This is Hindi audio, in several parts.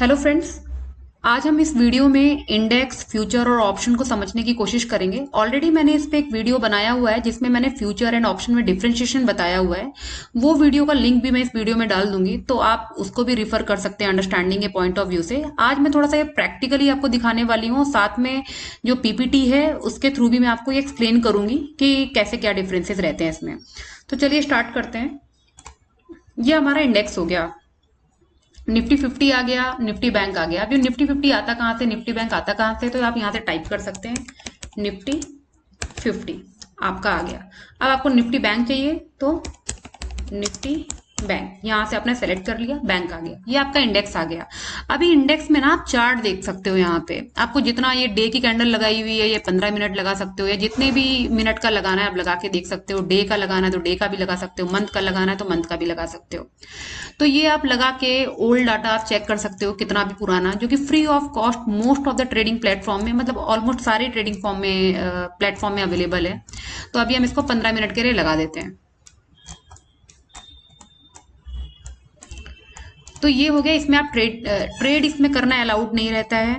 Hello friends. आज हम इस वीडियो में इंडेक्स, फ्यूचर और ऑप्शन को समझने की कोशिश करेंगे। ऑलरेडी मैंने इस पे एक वीडियो बनाया हुआ है जिसमें मैंने फ्यूचर एंड ऑप्शन में डिफरेंशिएशन बताया हुआ है। वो वीडियो का लिंक भी मैं इस वीडियो में डाल दूंगी, तो आप उसको भी रिफर कर सकते हैं अंडरस्टैंडिंग के पॉइंट ऑफ व्यू से। आज मैं थोड़ा सा ये प्रैक्टिकली आपको दिखाने वाली हूँ, साथ में जो पीपीटी है उसके थ्रू भी मैं आपको ये एक्सप्लेन करूंगी कि कैसे क्या डिफरेंसेस रहते हैं इसमें। तो चलिए स्टार्ट करते हैं। ये हमारा इंडेक्स हो गया, निफ्टी 50 आ गया, निफ्टी बैंक आ गया। अब ये निफ्टी 50 आता कहाँ से, निफ्टी बैंक आता कहाँ से, तो आप यहाँ से टाइप कर सकते हैं निफ्टी 50 आपका आ गया। अब आपको निफ्टी बैंक चाहिए तो निफ्टी बैंक यहां से आपने सेलेक्ट कर लिया, बैंक आ गया, ये आपका इंडेक्स आ गया। अभी इंडेक्स में ना आप चार्ट देख सकते हो, यहाँ पे आपको जितना ये डे की कैंडल लगाई हुई है, ये 15 मिनट लगा सकते हो, या जितने भी मिनट का लगाना है आप लगा के देख सकते हो। डे का लगाना है तो डे का भी लगा सकते हो, मंथ का लगाना है तो मंथ का भी लगा सकते हो। तो ये आप लगा के ओल्ड डाटा आप चेक कर सकते हो, कितना भी पुराना, जो कि free of cost most of the trading platform में, मतलब ऑलमोस्ट सारे ट्रेडिंग फॉर्म में प्लेटफॉर्म में अवेलेबल है। तो अभी हम इसको 15 मिनट के लिए लगा देते हैं। तो ये हो गया, इसमें आप ट्रेड इसमें करना अलाउड नहीं रहता है।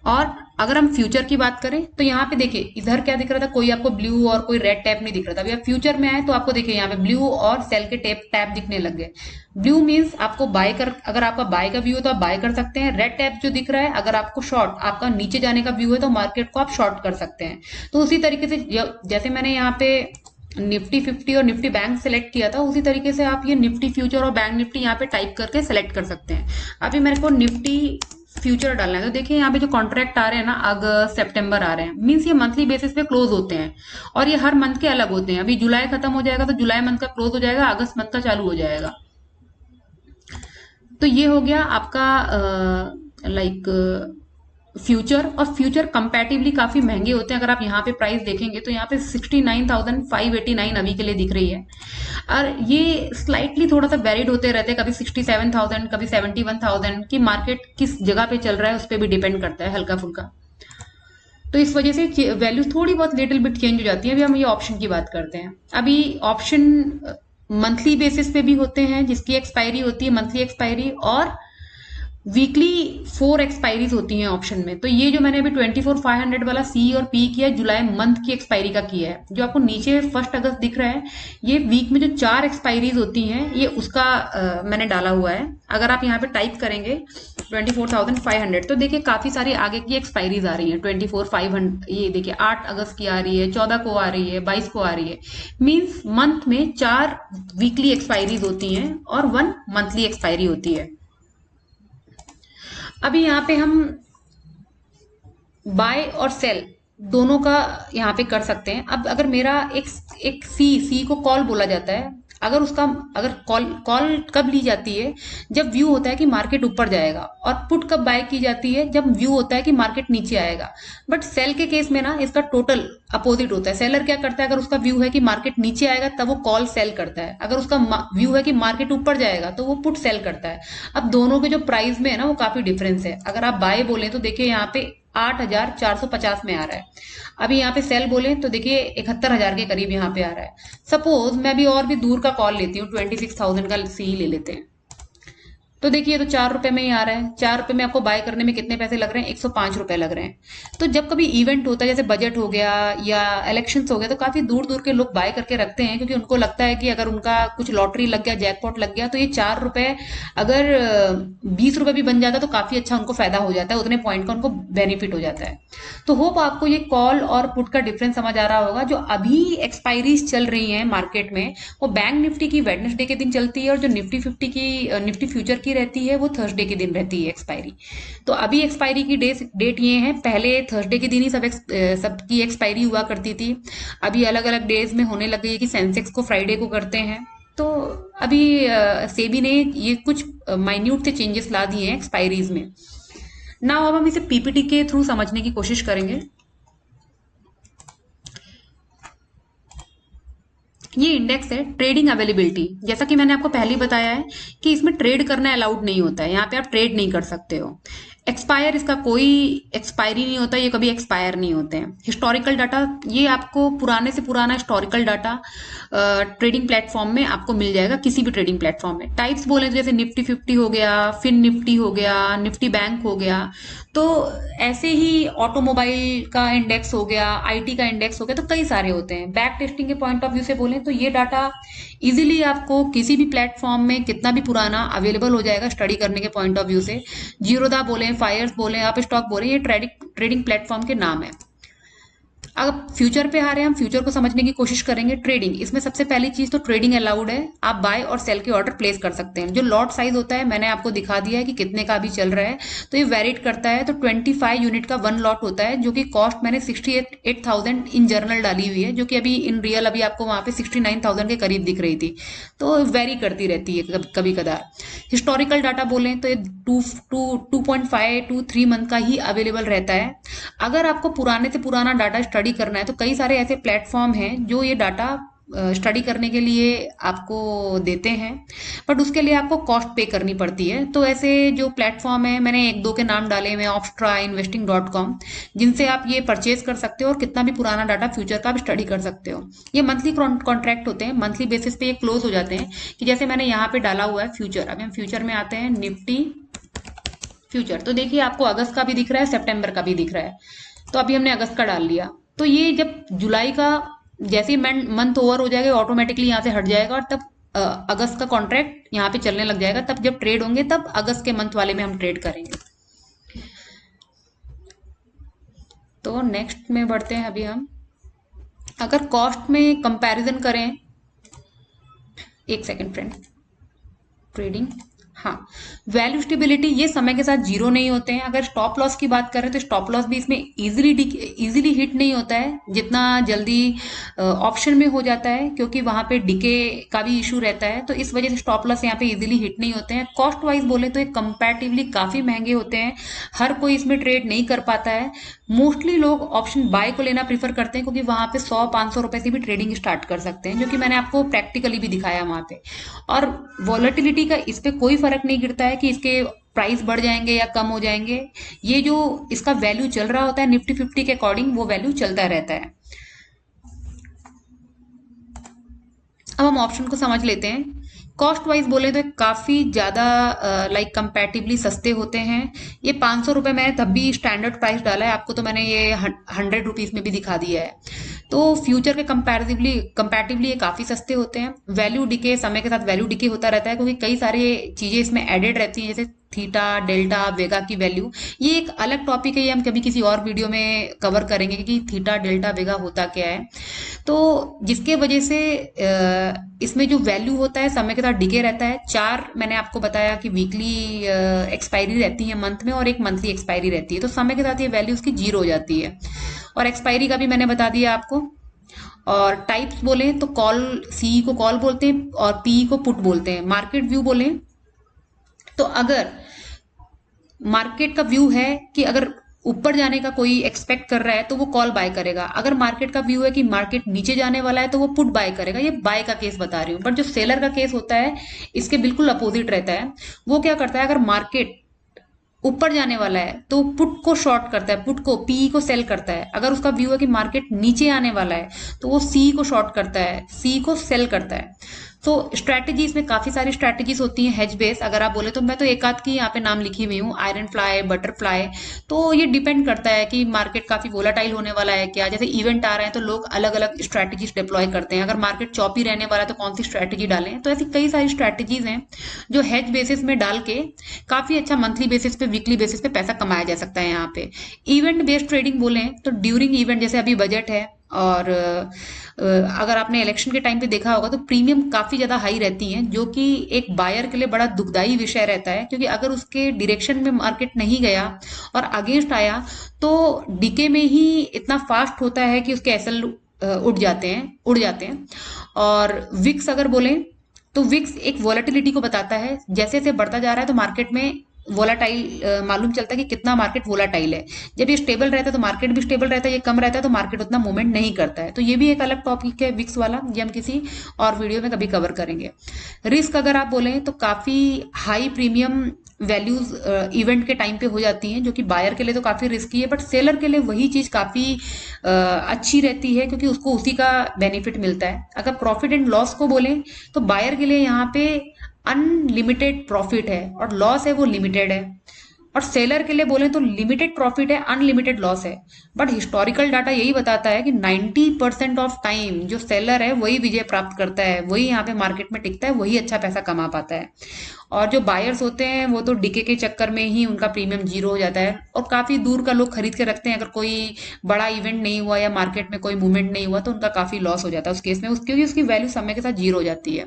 और अगर हम फ्यूचर की बात करें तो यहाँ पे देखिए, इधर क्या दिख रहा था, कोई आपको ब्लू और कोई रेड टैप नहीं दिख रहा था। अभी आप फ्यूचर में आए तो आपको देखिए यहाँ पे ब्लू और सेल के टैप टैप दिखने लग गए। ब्लू मीन्स आपको बाय कर, अगर आपका बाय का व्यू है तो आप बाय कर सकते हैं। रेड टैप जो दिख रहा है, अगर आपको शॉर्ट, आपका नीचे जाने का व्यू है तो मार्केट को आप शॉर्ट कर सकते हैं। तो उसी तरीके से जैसे मैंने यहाँ पे निफ्टी 50 और निफ्टी बैंक सेलेक्ट किया था, उसी तरीके से आप ये निफ्टी फ्यूचर और बैंक निफ्टी यहाँ पे टाइप करके सेलेक्ट कर सकते हैं। अभी मेरे को निफ्टी फ्यूचर डालना है, तो देखिए यहाँ पे जो कॉन्ट्रैक्ट आ रहे हैं ना, अगस्त सितंबर आ रहे हैं, मीन्स ये मंथली बेसिस पे क्लोज होते हैं और ये हर मंथ के अलग होते हैं। अभी जुलाई खत्म हो जाएगा तो जुलाई मंथ का क्लोज हो जाएगा, अगस्त मंथ का चालू हो जाएगा। तो ये हो गया आपका लाइक फ्यूचर। और फ्यूचर कंपैरेटिवली काफी महंगे होते हैं। अगर आप यहाँ पे प्राइस देखेंगे तो यहाँ पे 69,589 अभी के लिए दिख रही है, और ये स्लाइटली थोड़ा सा वेरिड होते रहते हैं, कभी 67,000, कभी 71,000 की मार्केट किस जगह पे चल रहा है उस पर भी डिपेंड करता है हल्का फुल्का। तो इस वजह से वैल्यू थोड़ी बहुत लिटिल बिट चेंज हो जाती है। अभी हम ये ऑप्शन की बात करते हैं। अभी ऑप्शन मंथली बेसिस पे भी होते हैं, जिसकी एक्सपायरी होती है मंथली एक्सपायरी, और वीकली 4 एक्सपायरीज होती हैं ऑप्शन में। तो ये जो मैंने अभी 24,500 वाला सी और पी किया, जुलाई मंथ की एक्सपायरी का किया है। जो आपको नीचे 1 अगस्त दिख रहा है, ये वीक में जो 4 एक्सपायरीज होती हैं, ये उसका मैंने डाला हुआ है। अगर आप यहाँ पे टाइप करेंगे 24,500 तो देखिए काफी सारी आगे की एक्सपायरीज आ रही है। 24,500, ये देखिए 8 अगस्त की आ रही है, 14 को आ रही है, 22 को आ रही है। मीन्स मंथ में 4 वीकली एक्सपायरीज होती हैं और 1 मंथली एक्सपायरी होती है। अभी यहाँ पे हम बाय और सेल दोनों का यहाँ पे कर सकते हैं। अब अगर मेरा एक सी को कॉल बोला जाता है, अगर उसका, अगर कॉल कॉल कब ली जाती है, जब व्यू होता है कि मार्केट ऊपर जाएगा, और पुट कब बाय की जाती है, जब व्यू होता है कि मार्केट नीचे आएगा। बट सेल के केस में ना इसका टोटल अपोजिट होता है। सेलर क्या करता है, अगर उसका व्यू है कि मार्केट नीचे आएगा तब वो कॉल सेल करता है, अगर उसका व्यू है कि मार्केट ऊपर जाएगा तो वो पुट सेल करता है। अब दोनों के जो प्राइस में है ना, वो काफी डिफरेंस है। अगर आप बाय बोले तो देखिए यहाँ पे 8,450 में आ रहा है। अभी यहाँ पे सेल बोले तो देखिए 71,000 के करीब यहाँ पे आ रहा है। सपोज मैं अभी और भी दूर का कॉल लेती हूँ, 26,000 का सी ले लेते हैं, तो देखिए तो 4 रुपए में ही आ रहा है। 4 रुपए में आपको बाय करने में कितने पैसे लग रहे हैं, 105 रुपए लग रहे हैं। तो जब कभी इवेंट होता है, जैसे बजट हो गया या इलेक्शंस हो गया, तो काफी दूर दूर के लोग बाय करके रखते हैं, क्योंकि उनको लगता है कि अगर उनका कुछ लॉटरी लग गया, जैकपॉट लग गया, तो ये 4 रुपए अगर 20 रुपए भी बन जाता तो काफी अच्छा उनको फायदा हो जाता है, उतने पॉइंट का उनको बेनिफिट हो जाता है। तो होप आपको ये कॉल और पुट का डिफरेंस समझ आ रहा होगा। जो अभी एक्सपायरीज चल रही हैं मार्केट में, वो बैंक निफ्टी की वेडनेसडे के दिन चलती है, और जो निफ्टी 50 की निफ्टी फ्यूचर की रहती है वो थर्सडे के दिन रहती है एक्सपायरी। तो अभी एक्सपायरी की डेट ये है, पहले थर्सडे के दिन ही सबकी एक्सपायरी हुआ करती थी। अभी अलग अलग डेज में होने लग गई है कि सेंसेक्स को फ्राइडे को करते हैं। तो अभी सेबी ने ये कुछ माइन्यूट से चेंजेस ला दिए हैं एक्सपायरीज में। ना अब हम इसे पीपीटी के थ्रू समझने की कोशिश करेंगे। ये इंडेक्स है ट्रेडिंग अवेलेबिलिटी। जैसा कि मैंने आपको पहले ही बताया है कि इसमें ट्रेड करना अलाउड नहीं होता है, यहाँ पे आप ट्रेड नहीं कर सकते हो। एक्सपायर, इसका कोई एक्सपायरी नहीं होता, ये कभी एक्सपायर नहीं होते हैं। हिस्टोरिकल डाटा, ये आपको पुराने से पुराना हिस्टोरिकल डाटा ट्रेडिंग प्लेटफॉर्म में आपको मिल जाएगा, किसी भी ट्रेडिंग प्लेटफॉर्म में। टाइप्स बोले तो जैसे निफ्टी 50 हो गया, फिन निफ्टी हो गया, निफ्टी बैंक हो गया, तो ऐसे ही ऑटोमोबाइल का इंडेक्स हो गया, आईटी का इंडेक्स हो गया, तो कई सारे होते हैं। बैक टेस्टिंग के पॉइंट ऑफ व्यू से बोले तो ये डाटा इजीली आपको किसी भी प्लेटफॉर्म में कितना भी पुराना अवेलेबल हो जाएगा स्टडी करने के पॉइंट ऑफ व्यू से। जीरोदा बोले, फायर्स बोले, आप स्टॉक बोले, ये ट्रेडिंग प्लेटफॉर्म के नाम है। अगर फ्यूचर पे आ रहे हैं, हम फ्यूचर को समझने की कोशिश करेंगे। ट्रेडिंग, इसमें सबसे पहली चीज तो ट्रेडिंग अलाउड है, आप बाय और सेल के ऑर्डर प्लेस कर सकते हैं। जो लॉट साइज होता है मैंने आपको दिखा दिया है कि कितने का अभी चल रहा है, तो ये वेरीड करता है। तो 25 यूनिट का वन लॉट होता है, जो कि कॉस्ट मैंने 68,000 इन जर्नल डाली हुई है, जो कि अभी इन रियल अभी आपको वहां पे 69,000 के करीब दिख रही थी, तो वेरी करती रहती है कभी कदार। हिस्टोरिकल डाटा बोलें तो ये 2.5 to 3 मंथ का ही अवेलेबल रहता है। अगर आपको पुराने से पुराना डाटा स्टडी करना है तो कई सारे ऐसे प्लेटफॉर्म हैं जो ये डाटा स्टडी करने के लिए आपको देते हैं, बट उसके लिए आपको कॉस्ट पे करनी पड़ती है। तो ऐसे जो प्लेटफॉर्म है, मैंने एक दो के नाम डाले हुए हैं, ऑप्स्ट्रा, इन्वेस्टिंग.com, जिनसे आप ये परचेज कर सकते हो और कितना भी पुराना डाटा फ्यूचर का आप स्टडी कर सकते हो। ये मंथली कॉन्ट्रैक्ट होते हैं, मंथली बेसिस पे ये क्लोज हो जाते हैं। कि जैसे मैंने यहाँ पे डाला हुआ है फ्यूचर, अभी हम फ्यूचर में आते हैं, निफ्टी फ्यूचर, तो देखिए आपको अगस्त का भी दिख रहा है, सितंबर का भी दिख रहा है। तो अभी हमने अगस्त का डाल लिया, तो ये जब जुलाई का जैसे ही मंथ ओवर हो जाएगा ऑटोमेटिकली यहाँ से हट जाएगा, और तब अगस्त का कॉन्ट्रैक्ट यहाँ पे चलने लग जाएगा। तब जब ट्रेड होंगे तब अगस्त के मंथ वाले में हम ट्रेड करेंगे। तो नेक्स्ट में बढ़ते हैं अभी हम। अगर कॉस्ट में कंपैरिजन करें, एक सेकेंड फ्रेंड, ट्रेडिंग, हाँ, वैल्यू स्टेबिलिटी, ये समय के साथ जीरो नहीं होते हैं। अगर स्टॉप लॉस की बात करें तो स्टॉप लॉस भी इसमें इजीली हिट नहीं होता है जितना जल्दी ऑप्शन में हो जाता है, क्योंकि वहां पे डिके का भी इशू रहता है, तो इस वजह से स्टॉप लॉस यहाँ पे इजीली हिट नहीं होते हैं। कॉस्ट वाइज बोले तो ये कंपैरेटिवली काफी महंगे होते हैं, हर कोई इसमें ट्रेड नहीं कर पाता है। मोस्टली लोग ऑप्शन बाय को लेना प्रीफर करते हैं, क्योंकि वहां पे 100-500 रुपए से भी ट्रेडिंग स्टार्ट कर सकते हैं, जो कि मैंने आपको प्रैक्टिकली भी दिखाया वहां पे। और वॉलेटिलिटी का इस पे कोई फर्क नहीं गिरता है कि इसके प्राइस बढ़ जाएंगे या कम हो जाएंगे। ये जो इसका वैल्यू चल रहा होता है निफ्टी 50 के अकॉर्डिंग, वो वैल्यू चलता रहता है। अब हम ऑप्शन को समझ लेते हैं। कॉस्ट वाइज बोले तो काफी ज्यादा लाइक कंपैरेटिवली सस्ते होते हैं। ये 500 रुपए मैंने तब भी स्टैंडर्ड प्राइस डाला है, आपको तो मैंने ये 100 रुपीज में भी दिखा दिया है। तो फ्यूचर के कंपैरेटिवली ये काफी सस्ते होते हैं। वैल्यू डिके, समय के साथ वैल्यू डिके होता रहता है, क्योंकि कई सारी चीजें इसमें एडेड रहती हैं, जैसे थीटा, डेल्टा, वेगा की वैल्यू। ये एक अलग टॉपिक है, ये हम कभी किसी और वीडियो में कवर करेंगे कि थीटा, डेल्टा, वेगा होता क्या है। तो जिसके वजह से इसमें जो वैल्यू होता है समय के साथ डिके रहता है। 4 मैंने आपको बताया कि वीकली एक्सपायरी रहती है मंथ में, और एक मंथली एक्सपायरी रहती है, तो समय के साथ ये वैल्यू उसकी जीरो हो जाती है। और एक्सपायरी का भी मैंने बता दिया आपको। और टाइप्स बोले तो कॉल, सी को कॉल बोलते हैं और पी को पुट बोलते हैं। मार्केट व्यू बोले तो अगर मार्केट का व्यू है कि अगर ऊपर जाने का कोई एक्सपेक्ट कर रहा है तो वो कॉल बाय करेगा। अगर मार्केट का व्यू है कि मार्केट नीचे जाने वाला है तो वो पुट बाय करेगा। ये बाय का केस बता रही हूँ, बट जो सेलर का केस होता है इसके बिल्कुल अपोजिट रहता है। वो क्या करता है, अगर मार्केट ऊपर जाने वाला है तो पुट को शॉर्ट करता है, पुट को, पी को सेल करता है। अगर उसका व्यू है कि मार्केट नीचे आने वाला है तो वो सी को शॉर्ट करता है, सी को सेल करता है। तो स्ट्रैटेजीज में काफी सारी स्ट्रैटेजीज होती हैं हेज बेस। अगर आप बोले तो मैं तो एक आध की यहाँ पे नाम लिखी हुई हूँ, आयरन फ्लाई, बटरफ्लाई। तो ये डिपेंड करता है कि मार्केट काफी वोलाटाइल होने वाला है क्या, जैसे इवेंट आ रहे हैं तो लोग अलग अलग स्ट्रैटेजीज डिप्लॉय करते हैं। अगर मार्केट चौपी रहने वाला है तो कौन सी स्ट्रैटेजी डालें। तो ऐसी कई सारी स्ट्रैटेजीज हैं जो हेज बेसिस में डाल के काफी अच्छा मंथली बेसिस पे, वीकली बेसिस पे पैसा कमाया जा सकता है यहाँ पे। इवेंट बेस्ड ट्रेडिंग बोले तो ड्यूरिंग इवेंट, जैसे अभी बजट है और अगर आपने इलेक्शन के टाइम पे देखा होगा तो प्रीमियम काफी ज्यादा हाई रहती हैं, जो कि एक बायर के लिए बड़ा दुखदाई विषय रहता है, क्योंकि अगर उसके डायरेक्शन में मार्केट नहीं गया और अगेंस्ट आया तो डीके में ही इतना फास्ट होता है कि उसके एसएल उड़ जाते हैं। और विक्स अगर बोले तो विक्स एक वॉलेटिलिटी को बताता है, जैसे जैसे बढ़ता जा रहा है तो मार्केट में वोलाटाइल मालूम चलता है कि कितना मार्केट वोलाटाइल है। जब ये स्टेबल रहता है तो मार्केट भी स्टेबल रहता है, ये कम रहता है तो मार्केट उतना मूवमेंट नहीं करता है। तो ये भी एक अलग टॉपिक है विक्स वाला, ये हम किसी और वीडियो में कभी कवर करेंगे। रिस्क अगर आप बोले तो काफी हाई प्रीमियम वैल्यूज इवेंट के टाइम पे हो जाती हैं, जो कि बायर के लिए तो काफी रिस्की है, बट सेलर के लिए वही चीज काफी अच्छी रहती है, क्योंकि उसको उसी का बेनिफिट मिलता है। अगर प्रॉफिट एंड लॉस को बोलें तो बायर के लिए यहाँ पे अनलिमिटेड प्रॉफिट है और लॉस है वो लिमिटेड है, और सेलर के लिए बोले तो लिमिटेड प्रॉफिट है, अनलिमिटेड लॉस है। बट हिस्टोरिकल डाटा यही बताता है कि 90% ऑफ टाइम जो सेलर है वही विजय प्राप्त करता है, वही यहाँ पे मार्केट में टिकता है, वही अच्छा पैसा कमा पाता है। और जो बायर्स होते हैं वो तो डीके के चक्कर में ही उनका प्रीमियम जीरो हो जाता है, और काफी दूर का लोग खरीद के रखते हैं। अगर कोई बड़ा इवेंट नहीं हुआ या मार्केट में कोई मूवमेंट नहीं हुआ तो उनका काफी लॉस हो जाता है उस केस में, क्योंकि उसकी वैल्यू समय के साथ जीरो हो जाती है।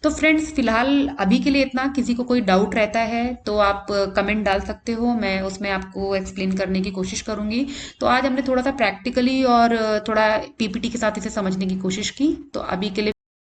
तो फ्रेंड्स, फिलहाल अभी के लिए इतना। किसी को कोई डाउट रहता है तो आप कमेंट डाल सकते हो, मैं उसमें आपको एक्सप्लेन करने की कोशिश करूंगी। तो आज हमने थोड़ा सा प्रैक्टिकली और थोड़ा पीपीटी के साथ इसे समझने की कोशिश की। तो अभी के लिए